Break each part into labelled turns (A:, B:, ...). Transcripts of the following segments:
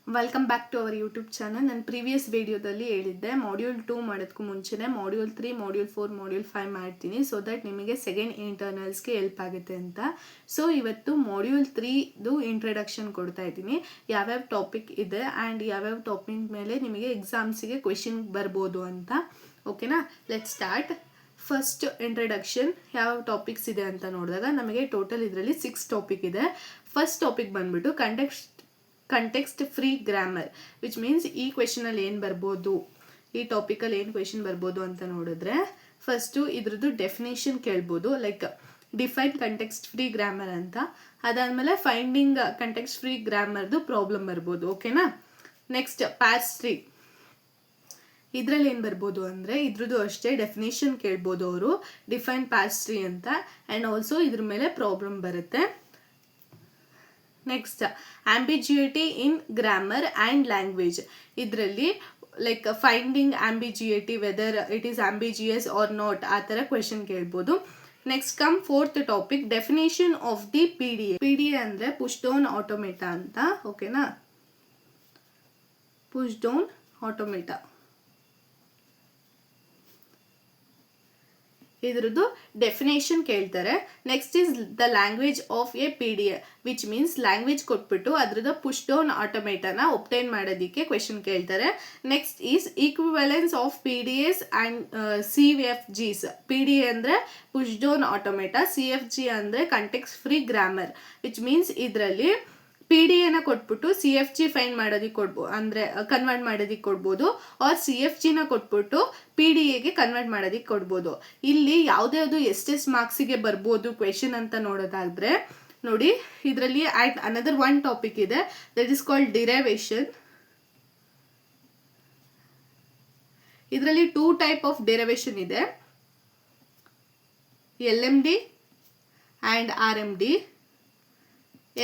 A: Welcome back to our YouTube channel. ನಾನು previous ವಿಡಿಯೋದಲ್ಲಿ ಹೇಳಿದ್ದೆ ಮಾಡ್ಯೂಲ್ 2 ಮಾಡೋದಕ್ಕೂ ಮುಂಚೆನೇ ಮಾಡ್ಯೂಲ್ 3, ಮಾಡ್ಯೂಲ್ 4, ಮಾಡ್ಯೂಲ್ 5 ಮಾಡ್ತೀನಿ ಸೊ ದಟ್ ನಿಮಗೆ ಸೆಕೆಂಡ್ ಇಂಟರ್ನಲ್ಸ್ಗೆ ಹೆಲ್ಪ್ ಆಗುತ್ತೆ ಅಂತ. ಸೊ ಇವತ್ತು ಮಾಡ್ಯೂಲ್ 3ದು ಇಂಟ್ರಡಕ್ಷನ್ ಕೊಡ್ತಾ ಇದ್ದೀನಿ, ಯಾವ್ಯಾವ ಟಾಪಿಕ್ ಇದೆ ಆ್ಯಂಡ್ ಯಾವ್ಯಾವ ಟಾಪಿಕ್ ಮೇಲೆ ನಿಮಗೆ ಎಕ್ಸಾಮ್ಸಿಗೆ ಕ್ವೆಶನ್ ಬರ್ಬೋದು ಅಂತ. ಓಕೆನಾ, ಲೆಟ್ ಸ್ಟಾರ್ಟ್. ಫಸ್ಟ್ ಇಂಟ್ರಡಕ್ಷನ್ ಯಾವ ಟಾಪಿಕ್ಸ್ ಇದೆ ಅಂತ ನೋಡಿದಾಗ ನಮಗೆ ಟೋಟಲ್ ಇದರಲ್ಲಿ 6 ಟಾಪಿಕ್ ಇದೆ. ಫಸ್ಟ್ ಟಾಪಿಕ್ ಬಂದ್ಬಿಟ್ಟು context free grammar, which means ಈ ಕ್ವೆಶನಲ್ಲಿ ಏನು ಬರ್ಬೋದು, ಈ ಟಾಪಿಕಲ್ಲಿ ಏನು ಕ್ವೆಶನ್ ಬರ್ಬೋದು ಅಂತ ನೋಡಿದ್ರೆ ಫಸ್ಟು ಇದ್ರದ್ದು ಡೆಫಿನೇಷನ್ ಕೇಳ್ಬೋದು, like define context free grammar ಅಂತ. ಅದಾದಮೇಲೆ ಫೈಂಡಿಂಗ್ ಕಂಟೆಕ್ಸ್ಟ್ ಫ್ರೀ ಗ್ರಾಮರ್ದು ಪ್ರಾಬ್ಲಮ್ ಬರ್ಬೋದು. ಓಕೆನಾ, ನೆಕ್ಸ್ಟ್ ಪಾರ್ಸ್ 3 ಇದರಲ್ಲಿ ಏನು ಬರ್ಬೋದು ಅಂದರೆ ಇದ್ರದ್ದು ಅಷ್ಟೇ ಡೆಫಿನೇಷನ್ ಕೇಳ್ಬೋದು ಅವರು, ಡಿಫೈನ್ ಪಾರ್ಸ್ 3 ಅಂತ, ಆ್ಯಂಡ್ ಆಲ್ಸೋ ಇದ್ರ ಮೇಲೆ ಪ್ರಾಬ್ಲಮ್ ಬರುತ್ತೆ. Next ambiguity in grammar and language, ಇದರಲ್ಲಿ like finding ambiguity, whether it is ambiguous or not, ಆ ಥರ ಕ್ವೆಶನ್ ಕೇಳ್ಬೋದು. Next come fourth topic, definition of the PDA ಅಂದರೆ ಪುಷ್ ಡೌನ್ ಆಟೋಮೇಟಾ ಅಂತ. ಓಕೆನಾ, ಪುಷ್ ಡೌನ್ ಆಟೋಮೇಟಾ ಇದ್ರದ್ದು definition ಕೇಳ್ತಾರೆ. Next is the language of a PDA, which means language ಕೊಟ್ಬಿಟ್ಟು ಅದ್ರದ್ದು ಪುಷ್ ಡೌನ್ ಆಟೋಮೇಟಾನ ಒಬ್ಟೈನ್ ಮಾಡೋದಕ್ಕೆ ಕ್ವೆಶನ್ ಕೇಳ್ತಾರೆ. Next is equivalence of PDAs and CFGs. PDA ಅಂದರೆ ಪುಷ್ ಡೌನ್ ಆಟೋಮೇಟಾ, CFG ಅಂದರೆ context free grammar, which means ಇದರಲ್ಲಿ PDAನ ಕೊಟ್ಬಿಟ್ಟು CFG ಫೈಂಡ್ ಮಾಡೋದಕ್ಕೆ ಕೊಡ್ಬೋದು, ಅಂದರೆ ಕನ್ವರ್ಟ್ ಮಾಡೋದಕ್ಕೆ ಕೊಡ್ಬೋದು, ಆರ್ CFGನ ಕೊಟ್ಬಿಟ್ಟು PDAಗೆ ಕನ್ವರ್ಟ್ ಮಾಡೋದಕ್ಕೆ ಕೊಡ್ಬೋದು. ಇಲ್ಲಿ ಯಾವುದ್ಯಾವುದು ಎಷ್ಟೆಷ್ಟು ಮಾರ್ಕ್ಸಿಗೆ ಬರ್ಬೋದು ಕ್ವೆಶನ್ ಅಂತ ನೋಡೋದಾದರೆ ನೋಡಿ, ಇದರಲ್ಲಿ ಅನದರ್ ಒನ್ ಟಾಪಿಕ್ ಇದೆ, ದಟ್ ಈಸ್ ಕಾಲ್ಡ್ ಡಿರೈವೇಷನ್. ಇದರಲ್ಲಿ 2 ಟೈಪ್ ಆಫ್ ಡಿರೈವೇಷನ್ ಇದೆ, LMD ಆ್ಯಂಡ್ RMD.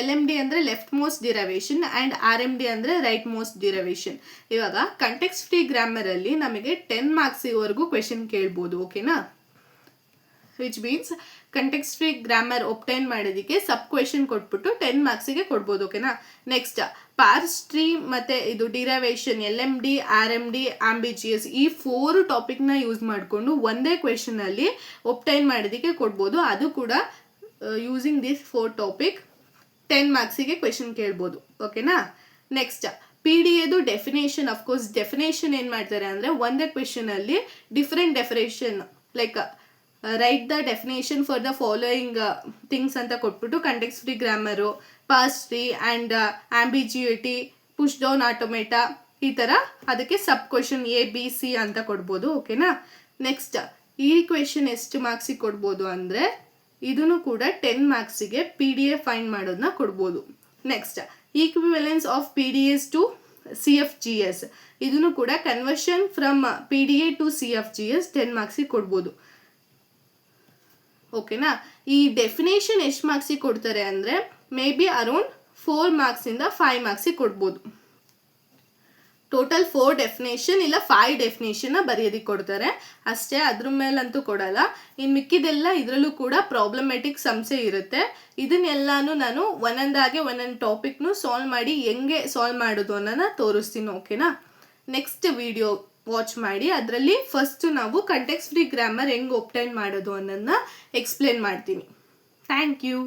A: LMD ಅಂದರೆ left most derivation and RMD ಅಂದರೆ ರೈಟ್ ಮೋಸ್ಟ್ ಡಿರೈವೇಷನ್. ಇವಾಗ ಕಂಟೆಕ್ಸ್ಟ್ ಫ್ರೀ ಗ್ರಾಮರಲ್ಲಿ ನಮಗೆ 10 ಮಾರ್ಕ್ಸಿವರೆಗೂ ಕ್ವೆಶನ್ ಕೇಳ್ಬೋದು. ಓಕೆನಾ, which means context free grammar obtain ಮಾಡೋದಕ್ಕೆ ಸಬ್ ಕ್ವೆಶನ್ ಕೊಟ್ಬಿಟ್ಟು 10 ಮಾರ್ಕ್ಸಿಗೆ ಕೊಡ್ಬೋದು. ಓಕೆನಾ, ನೆಕ್ಸ್ಟ್ ಪಾರ್ಸ್ 3 ಮತ್ತು ಇದು ಡಿರೈವೇಷನ್, LMD, RMD, ಆಂಬಿಜಿಯಸ್, ಈ 4 ಟಾಪಿಕ್ನ ಯೂಸ್ ಮಾಡಿಕೊಂಡು ಒಂದೇ ಕ್ವೆಶನಲ್ಲಿ ಒಬ್ಟೈನ್ ಮಾಡೋದಕ್ಕೆ ಕೊಡ್ಬೋದು. ಅದು ಕೂಡ ಯೂಸಿಂಗ್ ದಿಸ್ 4 ಟಾಪಿಕ್ 10 ಮಾರ್ಕ್ಸಿಗೆ ಕ್ವೆಶನ್ ಕೇಳ್ಬೋದು. ಓಕೆನಾ, ನೆಕ್ಸ್ಟ್ PDAದು ಡೆಫಿನೇಷನ್. ಅಫ್ಕೋರ್ಸ್ ಡೆಫಿನೇಷನ್ ಏನು ಮಾಡ್ತಾರೆ ಅಂದರೆ ಒಂದೇ ಕ್ವೆಶನಲ್ಲಿ different definition, like write the definition for the following things ಅಂತ ಕೊಟ್ಬಿಟ್ಟು context free grammar, parse 3 and ambiguity, push down automata, ಈ ಥರ ಅದಕ್ಕೆ ಸಬ್ ಕ್ವೆಶನ್ ABC ಅಂತ ಕೊಡ್ಬೋದು. ಓಕೆನಾ, ನೆಕ್ಸ್ಟ್ ಈ ಕ್ವೆಶನ್ ಎಷ್ಟು ಮಾರ್ಕ್ಸಿಗೆ ಕೊಡ್ಬೋದು ಅಂದರೆ ಇದನ್ನು ಕೂಡ 10 ಮಾರ್ಕ್ಸಿಗೆ PDA ಫೈಂಡ್ ಮಾಡೋದನ್ನ ಕೊಡ್ಬೋದು. Next equivalence of PDAs to CFGs, ಇದನ್ನು ಕೂಡ conversion from PDA to CFGs 10 ಮಾರ್ಕ್ಸಿಗೆ ಕೊಡ್ಬೋದು. ಓಕೆನಾ, ಈ ಡೆಫಿನೇಷನ್ ಎಷ್ಟು ಮಾರ್ಕ್ಸಿಗೆ ಕೊಡ್ತಾರೆ ಅಂದರೆ ಮೇ ಬಿ ಅರೌಂಡ್ 4 ಮಾರ್ಕ್ಸಿಂದ 5 ಮಾರ್ಕ್ಸಿಗೆ ಕೊಡ್ಬೋದು. ಟೋಟಲ್ 4 ಡೆಫಿನೇಷನ್ ಇಲ್ಲ 5 ಡೆಫಿನೇಷನ್ನ ಬರೆಯೋದಕ್ಕೆ ಕೊಡ್ತಾರೆ ಅಷ್ಟೇ, ಅದ್ರ ಮೇಲಂತೂ ಕೊಡಲ್ಲ. ಇನ್ನು ಮಿಕ್ಕಿದೆಲ್ಲ ಇದರಲ್ಲೂ ಕೂಡ ಪ್ರಾಬ್ಲಮೆಟಿಕ್ ಸಮ್ಸೆ ಇರುತ್ತೆ. ಇದನ್ನೆಲ್ಲಾನು ನಾನು ಒಂದೊಂದು ಟಾಪಿಕ್ನು ಸಾಲ್ವ್ ಮಾಡಿ ಹೆಂಗೆ ಸಾಲ್ವ್ ಮಾಡೋದು ಅನ್ನೋದನ್ನ ತೋರಿಸ್ತೀನಿ. ಓಕೆನಾ, ನೆಕ್ಸ್ಟ್ ವಿಡಿಯೋ ವಾಚ್ ಮಾಡಿ, ಅದರಲ್ಲಿ ಫಸ್ಟು ನಾವು ಕಂಟೆಕ್ಸ್ಟ್ ಫ್ರೀ ಗ್ರಾಮರ್ ಹೆಂಗೆ ಒಬ್ಟೈನ್ ಮಾಡೋದು ಅನ್ನೋದನ್ನ ಎಕ್ಸ್ಪ್ಲೇನ್ ಮಾಡ್ತೀನಿ. Thank you.